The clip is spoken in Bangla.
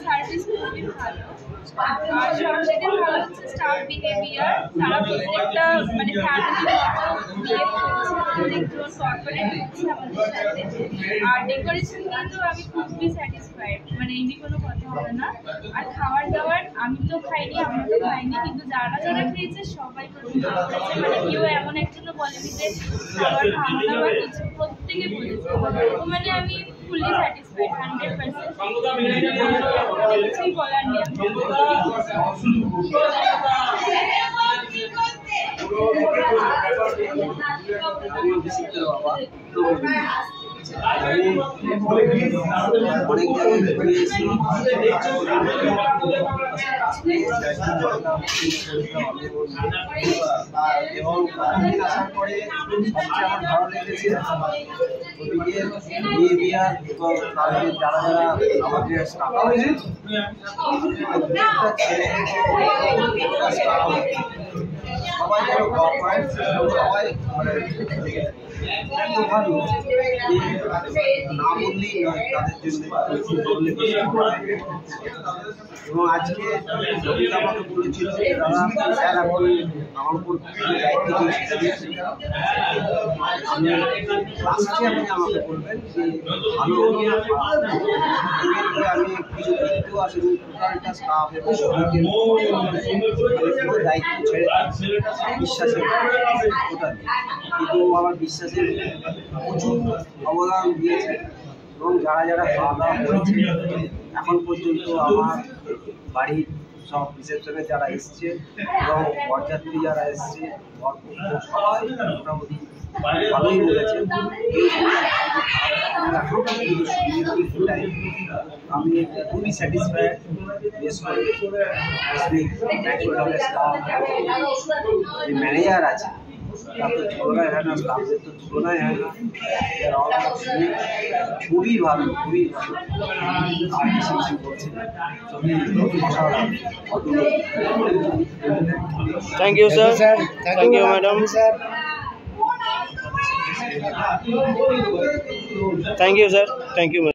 সার্ভিস খুবই ভালো আর সবথেকে ভালো হচ্ছে স্টাফ বিহেভিয়ার। তারা প্রত্যেকটা মানে ফ্যামিলি আর ডেকোরেশন কিন্তু আমি খুবই স্যাটিসফাইড, মানে এমনি কোনো কথা হবে না। আর খাবার দাবার আমি তো খাইনি, আমরা তো খাইনি, কিন্তু যারা যারা খেয়েছে সবাই প্রশংসা করেছে। মানে কেউ এমন একজনও বলেনি যে খাবার ভালো না বা কিছু, প্রত্যেকে বলেছে। মানে আমি ফুললি স্যাটিসফাইড 100%। কিছুই বলার নেই। অনেক জায়গায় ঘুরিয়েছি এবং আসার পরে সবচেয়ে আমার ভালো লেগেছে ওদিকে বিহেভিয়ার এবং তাদের যারা যারা আমাদের স্টাফ আছে প্রত্যেকটা ছেলে সবাই যেন গপ হয়, সবাই মানে এত ভালো না বললেই নয় তাদের জন্য বললে এবং আজকে আমাকে বলেছিল দাদা স্যার এখন আমার উপর দায়িত্ব দিয়েছে, আমি লাস্টে আপনি আমাকে বলবেন যে ভালো আমি কিছু দেখতেও আসেনি, টোটালটা স্টাফ এবং দায়িত্ব ছেড়ে বিশ্বাসের টোটাল, কিন্তু আমার বিশ্বাসের প্রচুর অবদান দিয়েছে এবং যারা যারা খাওয়া দাওয়া করেছে এখন পর্যন্ত আমার বাড়ির সব রিসেপশনে যারা এসছে এবং বরযাত্রী যারা এসছে সবাই মোটামুটি ভালোই বলেছে। আমি খুবই স্যাটিসফাইড, বিশেষ করে ম্যানেজার আছে তার তো তুলনায় হয় না, স্টাফদের তো তুলনায় হয় না, খুবই ভালো, খুবই ভালো। আর কিছু বলছি thank you sir, thank you madam, thank you sir, thank you.